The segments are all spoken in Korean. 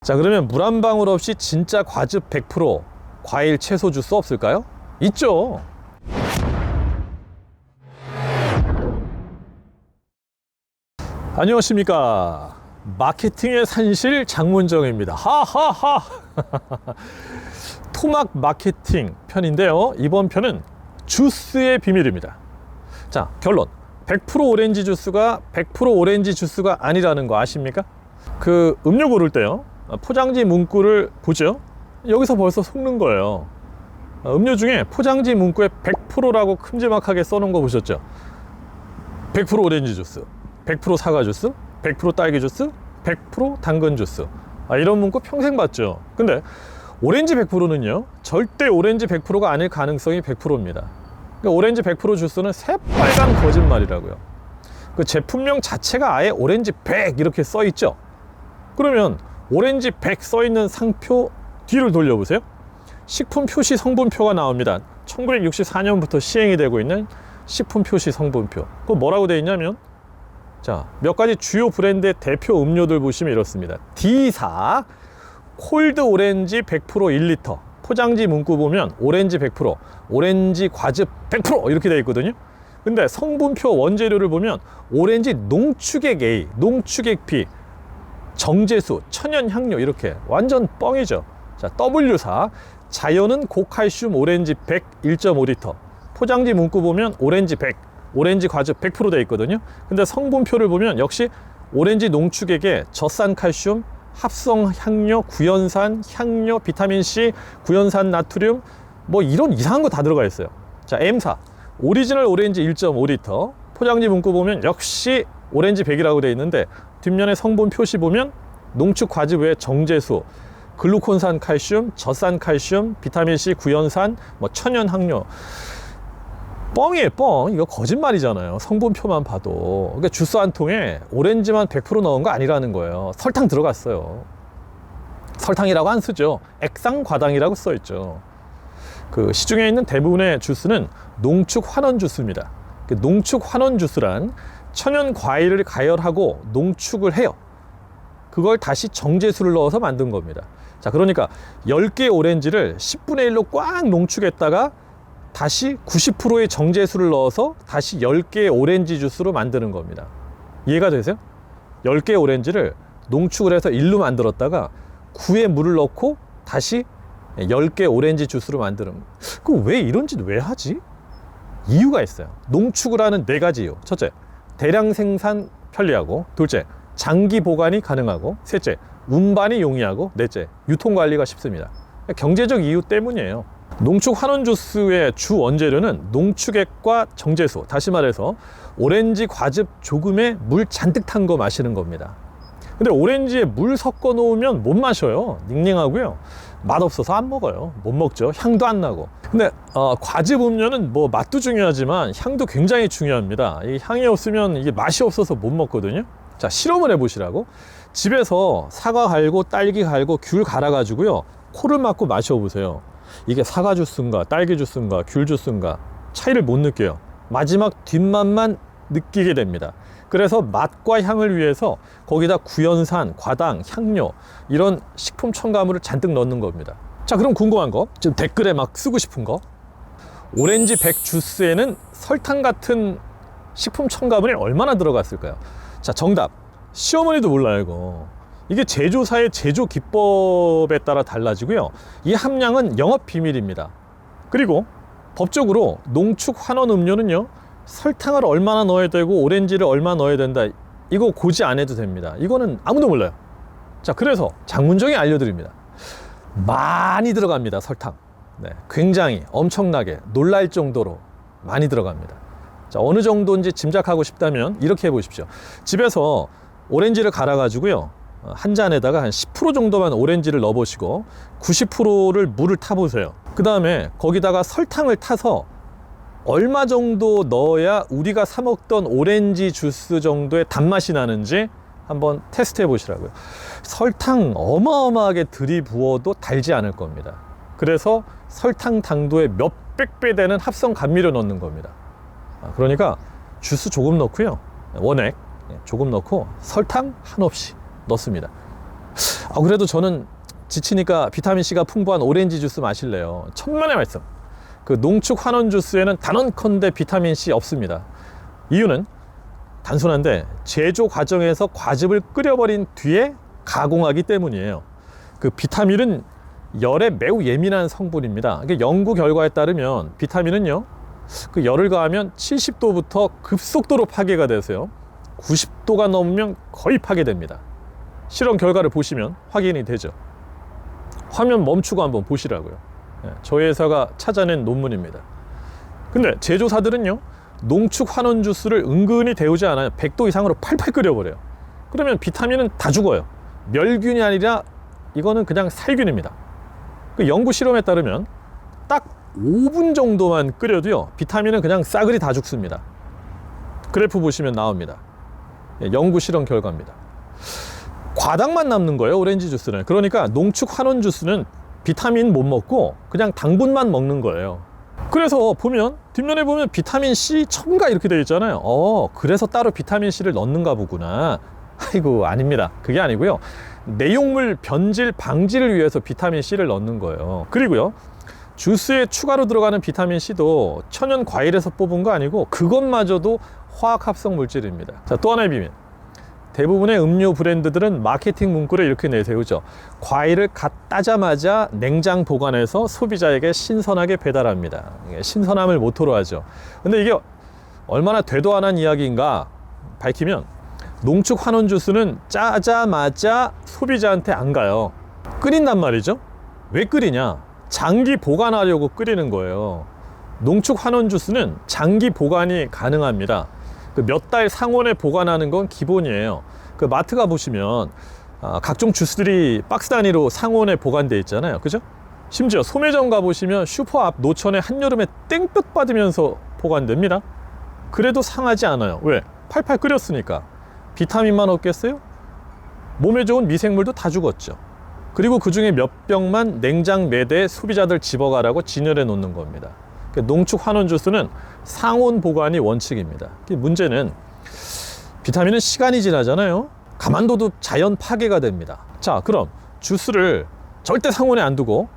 자, 그러면 물 한 방울 없이 진짜 과즙 100% 과일 채소 주스 없을까요? 있죠. 안녕하십니까. 마케팅의 산실 장문정입니다. 하하하. 토막 마케팅 편인데요, 이번 편은 주스의 비밀입니다. 자, 결론. 100% 오렌지 주스가 100% 오렌지 주스가 아니라는 거 아십니까? 그 음료 고를 때요, 포장지 문구를 보죠. 여기서 벌써 속는 거예요. 음료 중에 포장지 문구에 100%라고 큼지막하게 써놓은 거 보셨죠? 100% 오렌지 주스, 100% 사과 주스, 100% 딸기 주스, 100% 당근 주스. 이런 문구 평생 봤죠. 근데 오렌지 100%는요, 절대 오렌지 100%가 아닐 가능성이 100%입니다. 그러니까 오렌지 100% 주스는 새빨간 거짓말이라고요. 그 제품명 자체가 아예 오렌지 100 이렇게 써 있죠. 그러면 오렌지 100 써 있는 상표 뒤를 돌려보세요. 식품 표시 성분표가 나옵니다. 1964년부터 시행이 되고 있는 식품 표시 성분표. 그거 뭐라고 되어 있냐면, 자, 몇 가지 주요 브랜드의 대표 음료들 보시면 이렇습니다. D사 콜드 오렌지 100% 1리터. 포장지 문구 보면 오렌지 100%, 오렌지 과즙 100% 이렇게 되어 있거든요. 근데 성분표 원재료를 보면 오렌지 농축액 A, 농축액 B, 정제수, 천연향료 이렇게 완전 뻥이죠. 자, W사 자연은 고칼슘 오렌지 100 1.5리터. 포장지 문구 보면 오렌지 100, 오렌지 과즙 100% 되어 있거든요. 근데 성분표를 보면 역시 오렌지 농축액에 젖산 칼슘, 합성 향료, 구연산, 향료, 비타민C, 구연산 나트륨, 뭐 이런 이상한 거 다 들어가 있어요. 자, M사 오리지널 오렌지 1.5리터. 포장지 문구 보면 역시 오렌지 100이라고 되어 있는데 뒷면에 성분 표시 보면 농축 과즙 외에 정제수, 글루콘산 칼슘, 젖산 칼슘, 비타민C, 구연산, 뭐 천연 향료. 뻥이에요, 뻥. 이거 거짓말이잖아요, 성분표만 봐도. 그러니까 주스 한 통에 오렌지만 100% 넣은 거 아니라는 거예요. 설탕 들어갔어요. 설탕이라고 안 쓰죠. 액상과당이라고 써 있죠. 그 시중에 있는 대부분의 주스는 농축 환원 주스입니다. 농축 환원 주스란 천연 과일을 가열하고 농축을 해요. 그걸 다시 정제수를 넣어서 만든 겁니다. 자, 그러니까 10개 오렌지를 10분의 1로 꽉 농축했다가 다시 90%의 정제수를 넣어서 다시 10개의 오렌지 주스로 만드는 겁니다. 이해가 되세요? 10개의 오렌지를 농축을 해서 1로 만들었다가 9에 물을 넣고 다시 10개 오렌지 주스로 만드는. 그 왜 이런 짓 왜 하지? 이유가 있어요. 농축을 하는 4가지 이유. 첫째, 대량 생산 편리하고. 둘째, 장기 보관이 가능하고. 셋째, 운반이 용이하고. 넷째, 유통 관리가 쉽습니다. 경제적 이유 때문이에요. 농축 환원 주스의 주 원재료는 농축액과 정제수, 다시 말해서 오렌지 과즙 조금에 물 잔뜩 탄 거 마시는 겁니다. 근데 오렌지에 물 섞어 놓으면 못 마셔요. 닝닝하고요, 맛없어서 안 먹어요. 못 먹죠. 향도 안 나고. 근데 과즙 음료는 뭐 맛도 중요하지만 향도 굉장히 중요합니다. 이 향이 없으면 이게 맛이 없어서 못 먹거든요. 자, 실험을 해보시라고. 집에서 사과 갈고 딸기 갈고 귤 갈아 가지고요, 코를 막고 마셔보세요. 이게 사과 주스인가 딸기 주스인가 귤 주스인가 차이를 못 느껴요. 마지막 뒷맛만 느끼게 됩니다. 그래서 맛과 향을 위해서 거기다 구연산, 과당, 향료 이런 식품 첨가물을 잔뜩 넣는 겁니다. 자, 그럼 궁금한 거, 지금 댓글에 막 쓰고 싶은 거, 오렌지 100 주스에는 설탕 같은 식품 첨가물이 얼마나 들어갔을까요? 자, 정답 시어머니도 몰라요. 이게 제조사의 제조 기법에 따라 달라지고요, 이 함량은 영업 비밀입니다. 그리고 법적으로 농축 환원 음료는요, 설탕을 얼마나 넣어야 되고 오렌지를 얼마나 넣어야 된다, 이거 고지 안 해도 됩니다. 이거는 아무도 몰라요. 자, 그래서 장문정이 알려드립니다. 많이 들어갑니다, 설탕. 네, 굉장히 엄청나게 놀랄 정도로 많이 들어갑니다. 자, 어느 정도인지 짐작하고 싶다면 이렇게 해보십시오. 집에서 오렌지를 갈아 가지고요, 한 잔에다가 한 10% 정도만 오렌지를 넣어 보시고 90%를 물을 타보세요. 그 다음에 거기다가 설탕을 타서 얼마 정도 넣어야 우리가 사 먹던 오렌지 주스 정도의 단맛이 나는지 한번 테스트 해 보시라고요. 설탕 어마어마하게 들이부어도 달지 않을 겁니다. 그래서 설탕 당도의 몇백 배 되는 합성 감미료 넣는 겁니다. 그러니까 주스 조금 넣고요, 원액 조금 넣고 설탕 한없이 넣습니다. 그래도 저는 지치니까 비타민C가 풍부한 오렌지 주스 마실래요. 천만의 말씀. 그 농축 환원 주스에는 단언컨대 비타민C 없습니다. 이유는 단순한데 제조 과정에서 과즙을 끓여버린 뒤에 가공하기 때문이에요. 그 비타민은 열에 매우 예민한 성분입니다. 연구 결과에 따르면 비타민은요, 그 열을 가하면 70도부터 급속도로 파괴가 되세요. 90도가 넘으면 거의 파괴됩니다. 실험 결과를 보시면 확인이 되죠. 화면 멈추고 한번 보시라고요. 저희 회사가 찾아낸 논문입니다. 근데 제조사들은요, 농축 환원 주스를 은근히 데우지 않아요. 100도 이상으로 팔팔 끓여버려요. 그러면 비타민은 다 죽어요. 멸균이 아니라 이거는 그냥 살균입니다. 그 연구 실험에 따르면 딱 5분 정도만 끓여도요, 비타민은 그냥 싸그리 다 죽습니다. 그래프 보시면 나옵니다. 연구 실험 결과입니다. 과당만 남는 거예요, 오렌지 주스는. 그러니까 농축 환원 주스는 비타민 못 먹고 그냥 당분만 먹는 거예요. 그래서 보면 뒷면에 보면 비타민C 첨가 이렇게 되어 있잖아요. 그래서 따로 비타민C를 넣는가 보구나. 아이고, 아닙니다. 그게 아니고요, 내용물 변질 방지를 위해서 비타민C를 넣는 거예요. 그리고요, 주스에 추가로 들어가는 비타민C도 천연 과일에서 뽑은 거 아니고 그것마저도 화학 합성 물질입니다. 자, 또 하나의 비밀. 대부분의 음료 브랜드들은 마케팅 문구를 이렇게 내세우죠. 과일을 갓 따자마자 냉장 보관해서 소비자에게 신선하게 배달합니다. 신선함을 모토로 하죠. 근데 이게 얼마나 되도 않은 이야기인가 밝히면, 농축 환원 주스는 짜자마자 소비자한테 안 가요. 끓인단 말이죠. 왜 끓이냐? 장기 보관하려고 끓이는 거예요. 농축 환원 주스는 장기 보관이 가능합니다. 그 몇 달 상온에 보관하는 건 기본이에요. 그 마트 가 보시면 각종 주스들이 박스 단위로 상온에 보관돼 있잖아요. 그죠? 심지어 소매점 가 보시면 슈퍼 앞 노천에 한여름에 땡볕 받으면서 보관됩니다. 그래도 상하지 않아요. 왜? 팔팔 끓였으니까. 비타민만 없겠어요? 몸에 좋은 미생물도 다 죽었죠. 그리고 그 중에 몇 병만 냉장 매대에 소비자들 집어가라고 진열해 놓는 겁니다. 농축 환원 주스는 상온 보관이 원칙입니다. 문제는 비타민은 시간이 지나잖아요. 가만둬도 자연 파괴가 됩니다. 자, 그럼 주스를 절대 상온에 안 두고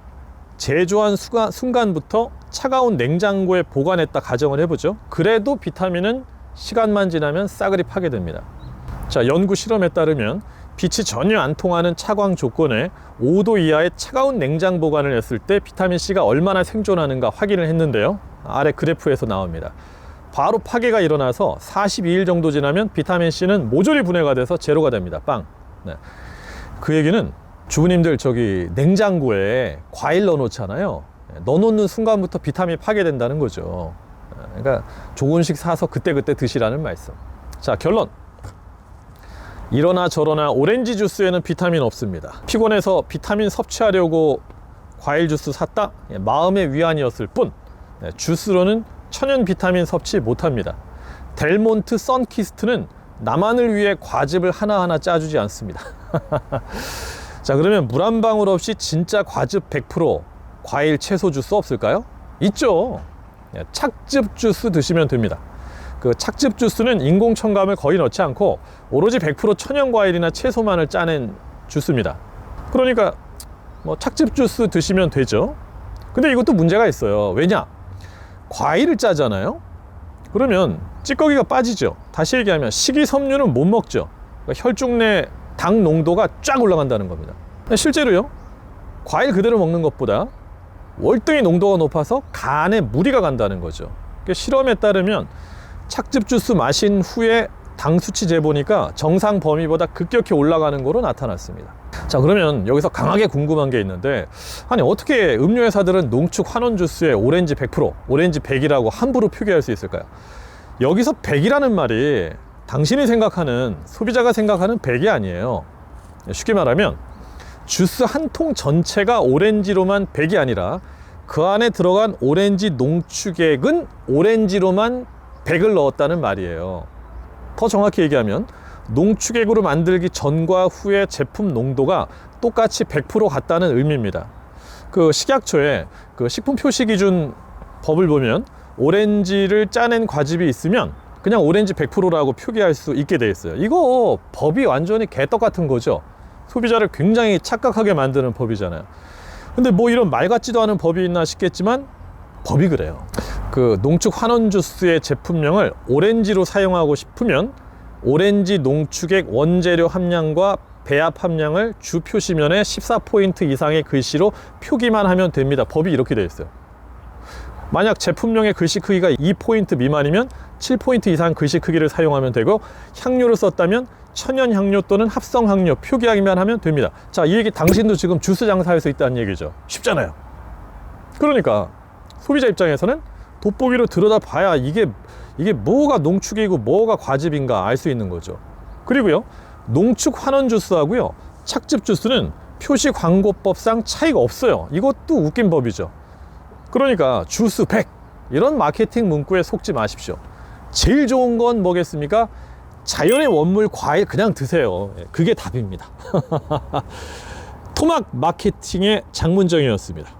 제조한 순간부터 차가운 냉장고에 보관했다 가정을 해보죠. 그래도 비타민은 시간만 지나면 싸그리 파괴됩니다. 자, 연구 실험에 따르면 빛이 전혀 안 통하는 차광 조건에 5도 이하의 차가운 냉장 보관을 했을 때 비타민C가 얼마나 생존하는가 확인을 했는데요. 아래 그래프에서 나옵니다. 바로 파괴가 일어나서 42일 정도 지나면 비타민C는 모조리 분해가 돼서 제로가 됩니다. 빵. 네. 그 얘기는 주부님들 저기 냉장고에 과일 넣어놓잖아요. 넣어놓는 순간부터 비타민이 파괴된다는 거죠. 그러니까 조금씩 사서 그때그때 드시라는 말씀. 자, 결론. 이러나 저러나 오렌지 주스에는 비타민 없습니다. 피곤해서 비타민 섭취하려고 과일 주스 샀다? 마음의 위안이었을 뿐, 주스로는 천연 비타민 섭취 못합니다. 델몬트 선키스트는 나만을 위해 과즙을 하나하나 짜주지 않습니다. 자, 그러면 물 한 방울 없이 진짜 과즙 100% 과일 채소 주스 없을까요? 있죠. 착즙 주스 드시면 됩니다. 그 착즙 주스는 인공 첨가물 거의 넣지 않고 오로지 100% 천연 과일이나 채소만을 짜낸 주스입니다. 그러니까 뭐 착즙 주스 드시면 되죠. 근데 이것도 문제가 있어요. 왜냐? 과일을 짜잖아요. 그러면 찌꺼기가 빠지죠. 다시 얘기하면 식이섬유는 못 먹죠. 그러니까 혈중 내 당 농도가 쫙 올라간다는 겁니다. 실제로요, 과일 그대로 먹는 것보다 월등히 농도가 높아서 간에 무리가 간다는 거죠. 그러니까 실험에 따르면 착즙 주스 마신 후에 당 수치 재보니까 정상 범위보다 급격히 올라가는 거로 나타났습니다. 자, 그러면 여기서 강하게 궁금한 게 있는데, 아니 어떻게 음료회사들은 농축 환원 주스에 오렌지 100%, 오렌지 100이라고 함부로 표기할 수 있을까요? 여기서 100이라는 말이 당신이 생각하는, 소비자가 생각하는 100이 아니에요. 쉽게 말하면 주스 한 통 전체가 오렌지로만 100이 아니라 그 안에 들어간 오렌지 농축액은 오렌지로만 100을 넣었다는 말이에요. 더 정확히 얘기하면 농축액으로 만들기 전과 후의 제품 농도가 똑같이 100% 같다는 의미입니다. 그 식약처에 그 식품 표시 기준 법을 보면 오렌지를 짜낸 과즙이 있으면 그냥 오렌지 100%라고 표기할 수 있게 돼 있어요. 이거 법이 완전히 개떡 같은 거죠. 소비자를 굉장히 착각하게 만드는 법이잖아요. 근데 뭐 이런 말 같지도 않은 법이 있나 싶겠지만 법이 그래요. 그 농축 환원 주스의 제품명을 오렌지로 사용하고 싶으면 오렌지 농축액 원재료 함량과 배합 함량을 주 표시면에 14포인트 이상의 글씨로 표기만 하면 됩니다. 법이 이렇게 되어 있어요. 만약 제품명의 글씨 크기가 2포인트 미만이면 7포인트 이상 글씨 크기를 사용하면 되고, 향료를 썼다면 천연 향료 또는 합성 향료 표기하기만 하면 됩니다. 자, 이 얘기 당신도 지금 주스 장사할 수 있다는 얘기죠. 쉽잖아요. 그러니까 소비자 입장에서는 돋보기로 들여다봐야 이게 뭐가 농축이고 뭐가 과즙인가 알 수 있는 거죠. 그리고요, 농축 환원 주스하고요 착즙 주스는 표시 광고법상 차이가 없어요. 이것도 웃긴 법이죠. 그러니까 주스 100 이런 마케팅 문구에 속지 마십시오. 제일 좋은 건 뭐겠습니까? 자연의 원물 과일 그냥 드세요. 그게 답입니다. 토막 마케팅의 장문정이었습니다.